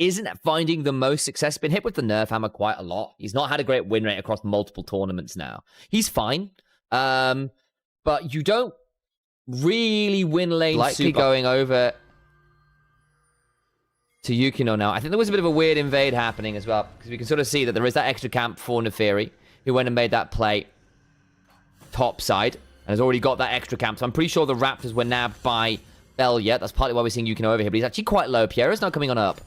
isn't finding the most success. Been hit with the nerf hammer quite a lot. He's not had a great win rate across multiple tournaments now. He's fine. But you don't really win lane likely super. Going over to Yukino now. I think there was a bit of a weird invade happening as well, because we can sort of see that there is that extra camp for Neferi, who went and made that play top side, and has already got that extra camp. So I'm pretty sure the Raptors were nabbed by Belliet. That's partly why we're seeing Yukino over here, but he's actually quite low. Piero's not coming on up.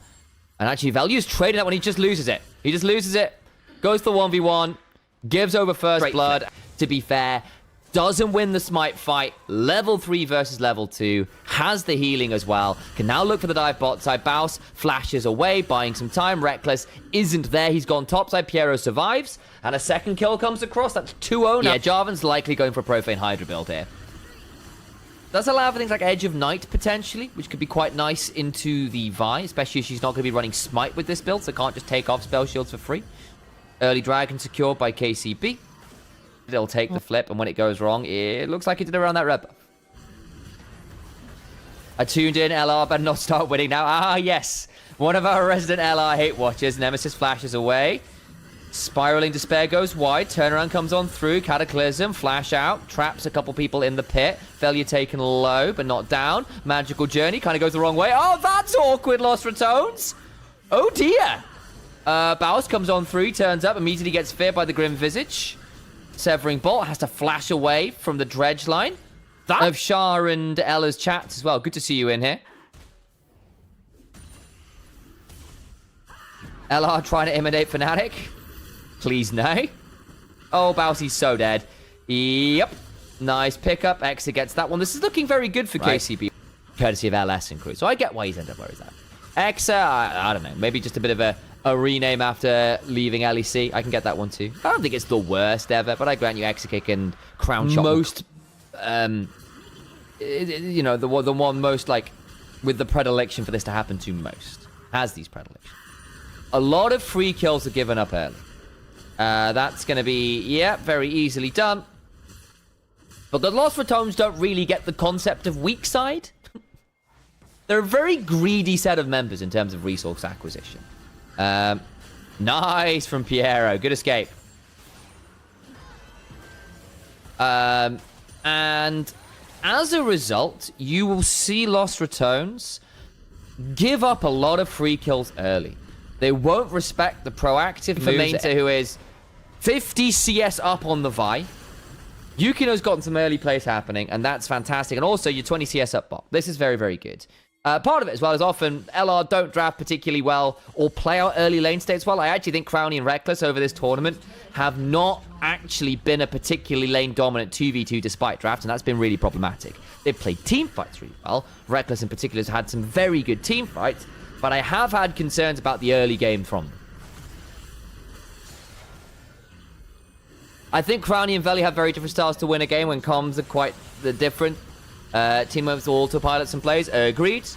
And actually, Value's trading that when he just loses it. He just loses it, goes for 1v1, gives over first blood. To be fair, doesn't win the smite fight. Level 3 versus level 2. Has the healing as well. Can now look for the dive bot side. Baus flashes away, buying some time. Reckless isn't there. He's gone top side. Piero survives. And a second kill comes across. That's 2-0 now. Yeah, Jarvan's likely going for a Profane Hydra build here. Does allow for things like Edge of Night, potentially, which could be quite nice into the Vi, especially if she's not going to be running Smite with this build, so can't just take off spell shields for free. Early Dragon secured by KCB. They'll take the flip, and when it goes wrong, it looks like it did around that red buff. I tuned in, LR better not start winning now. Ah, yes. One of our resident LR hate watchers. Nemesis flashes away. Spiraling Despair goes wide. Turnaround comes on through. Cataclysm, flash out. Traps a couple people in the pit. Failure taken low, but not down. Magical Journey kind of goes the wrong way. Oh, that's awkward, Lost Ratones. Oh, dear. Baus comes on through, turns up, immediately gets feared by the Grim Visage. Severing Bolt has to flash away from the dredge line. That of Shah and Ella's chats as well. Good to see you in here. LR trying to imitate Fnatic. Please no. Oh, Bowsy's so dead. Yep. Nice pickup. Exa gets that one. This is looking very good for KCB. Courtesy of LS and crew. So I get why he's ended up where he's at. Exa, I don't know. Maybe just a bit of a rename after leaving LEC. I can get that one too. I don't think it's the worst ever, but I grant you Exa kick and crown shot. Most, you know, the one most like with the predilection for this to happen to most. Has these predilections. A lot of free kills are given up early. That's going to be, yeah, very easily done. But the Lost Ratones don't really get the concept of weak side. They're a very greedy set of members in terms of resource acquisition. Nice from Piero. Good escape. And as a result, you will see Lost Ratones give up a lot of free kills early. They won't respect the proactive Fermenta, who is 50 CS up on the Vi. Yukino's gotten some early plays happening, and that's fantastic. And also, you're 20 CS up bot. This is very, very good. Part of it as well is often LR don't draft particularly well or play out early lane states well. I actually think Crowny and Reckless over this tournament have not actually been a particularly lane-dominant 2v2 despite draft, and that's been really problematic. They've played team fights really well. Reckless in particular has had some very good team fights, but I have had concerns about the early game from them. I think Crowny and Veli have very different styles to win a game when comms are quite different. Teammates will autopilot some plays. Agreed.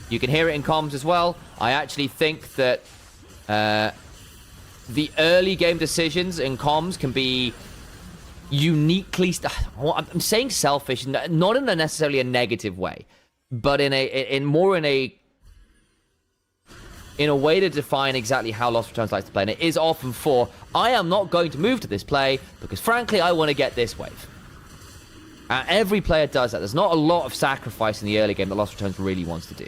You can hear it in comms as well. I actually think that the early game decisions in comms can be uniquely... I'm saying selfish, not in a necessarily a negative way, but in a way to define exactly how Lost Returns likes to play. And it is often for, I am not going to move to this play because, frankly, I want to get this wave. Every player does that. There's not a lot of sacrifice in the early game that Lost Returns really wants to do.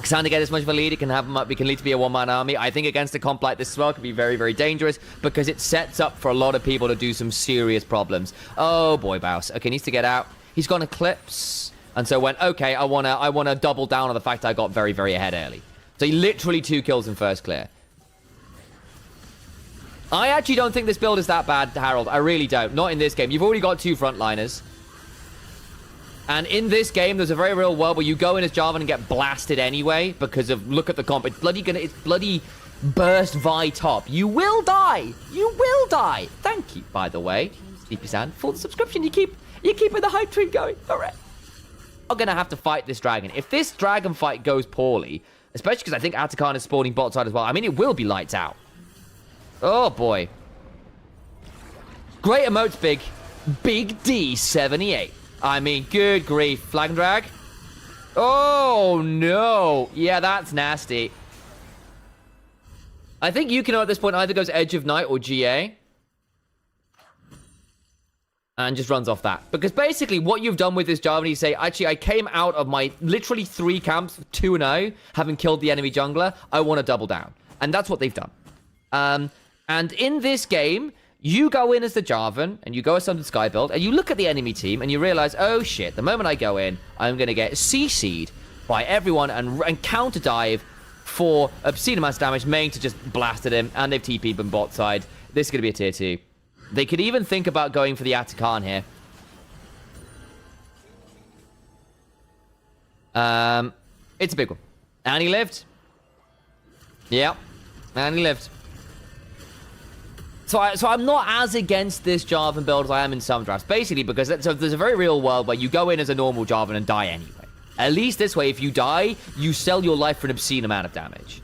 Xander get as much of a lead, it can lead to be a one-man army. I think against a comp like this as well, it can be very, very dangerous because it sets up for a lot of people to do some serious problems. Oh boy, Baus. Okay, needs to get out. He's gone Eclipse. And so went, okay, I wanna double down on the fact I got very, very ahead early. So he literally 2 kills in first clear. I actually don't think this build is that bad, Harold. I really don't. Not in this game. You've already got 2 frontliners. And in this game, there's a very real world where you go in as Jarvan and get blasted anyway because of, look at the comp. It's bloody burst Vi top. You will die. You will die. Thank you, by the way, Sleepy Sand, for the subscription. You keep the hype train going. All right. I'm going to have to fight this dragon. If this dragon fight goes poorly, especially because I think Atakan is spawning bot side as well, I mean, it will be lights out. Oh, boy. Great emotes, Big D78. I mean, good grief. Flag and drag. Oh, no. Yeah, that's nasty. I think Yukino at this point either goes Edge of Night or GA. And just runs off that. Because basically what you've done with this Jarvan, you say, actually, I came out of my literally 3 camps, 2-0, having killed the enemy jungler. I want to double down. And that's what they've done. And in this game, you go in as the Jarvan, and you go as something Sky build, and you look at the enemy team, and you realize, oh shit, the moment I go in, I'm going to get CC'd by everyone and counter dive for obscene amounts of damage, main to just blasted him, and they've TP'd him bot side. This is going to be a tier 2. They could even think about going for the Atakan here. It's a big one. And he lived. Yeah. And he lived. So I'm not as against this Jarvan build as I am in some drafts. Basically, because there's a very real world where you go in as a normal Jarvan and die anyway. At least this way, if you die, you sell your life for an obscene amount of damage.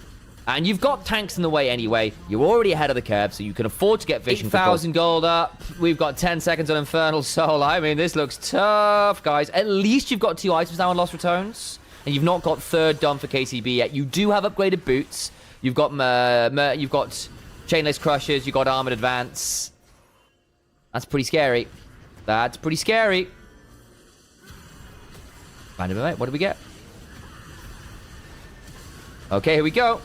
And you've got tanks in the way anyway. You're already ahead of the curve, so you can afford to get vision. 8,000 gold up. We've got 10 seconds on Infernal Soul. I mean, this looks tough, guys. At least you've got 2 items now on Lost Ratones. And you've not got 3rd done for KCB yet. You do have upgraded boots. You've got you've got Chainless Crushers. You've got Armored Advance. That's pretty scary. That's pretty scary. Random event. What do we get? Okay, here we go.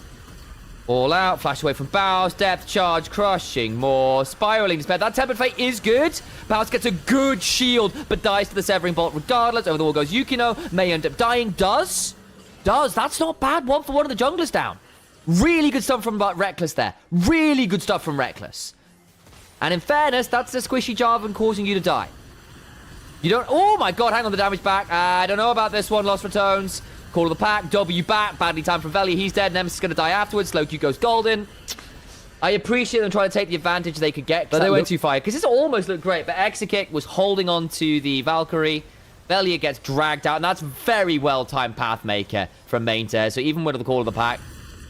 All out, flash away from Bows, depth charge, crushing, more, spiraling despair. That Tempered Fate is good. Bows gets a good shield, but dies to the Severing Bolt regardless. Over the wall goes Yukino, may end up dying. Does. That's not bad. 1 for 1 of the junglers down. Really good stuff from Reckless there. Really good stuff from Reckless. And in fairness, that's the squishy Jarvan causing you to die. You don't... Oh my god, hang on the damage back. I don't know about this one, Lost Ratones. Call of the pack, W back, badly timed from Velia, he's dead, Nemesis is going to die afterwards, Slow Q goes golden. I appreciate them trying to take the advantage they could get, but they went too far, because this almost looked great, but Exekick was holding on to the Valkyrie, Velia gets dragged out, and that's very well-timed Pathmaker from Mainter, so even with the call of the pack,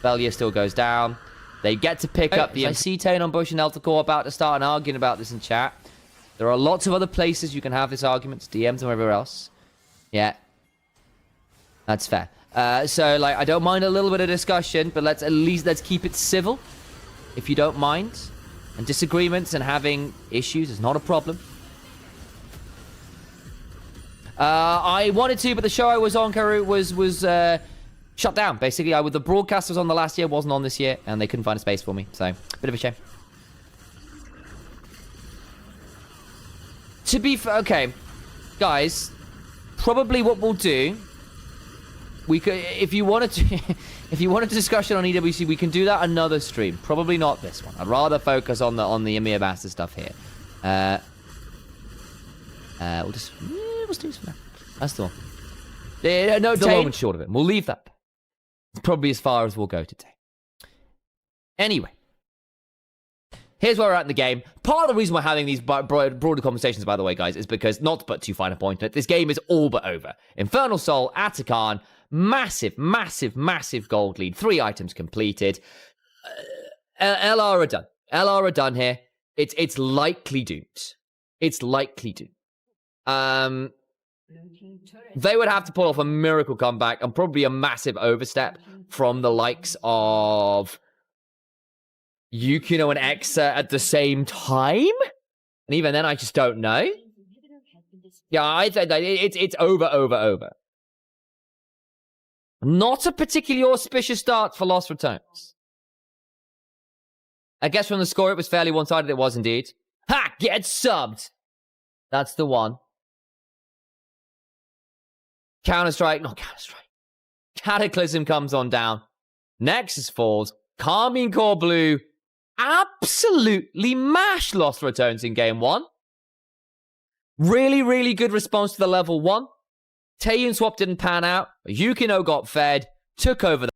Velia still goes down. They get to pick up the... I see Tane on Bush and Eltacore about to start an argument about this in chat. There are lots of other places you can have this argument, DMs and wherever else. Yeah. That's fair. So, like, I don't mind a little bit of discussion, but let's keep it civil, if you don't mind. And disagreements and having issues is not a problem. I wanted to, but the show I was on, Karu, was shut down. Basically, the broadcast was on the last year, wasn't on this year, and they couldn't find a space for me. So, bit of a shame. To be fair, okay, guys, probably what we'll do. We could, if you wanted a discussion on EWC, we can do that another stream. Probably not this one. I'd rather focus on the EMEA Master stuff here. We'll do this for now. That's the one. No, the moment short of it. We'll leave that. It's probably as far as we'll go today. Anyway, here's where we're at in the game. Part of the reason we're having these broader conversations, by the way, guys, is because, not to put too fine a point on it, this game is all but over. Infernal Soul, Atakan, massive, massive, massive gold lead. 3 items completed. LR are done. LR are done here. It's likely doomed. It's likely doomed. They would have to pull off a miracle comeback and probably a massive overstep from the likes of Yukino and Exa at the same time. And even then, I just don't know. Yeah, I'd say that it's over. Not a particularly auspicious start for Lost Ratones. I guess from the score, it was fairly one-sided. It was indeed. Ha! Get subbed! That's the one. Counter-Strike. Not Counter-Strike. Cataclysm comes on down. Nexus falls. Karmine Core Blue absolutely mashed Lost Ratones in game 1. Really, really good response to the level 1. Taeyun swap didn't pan out. Yukino got fed. Took over the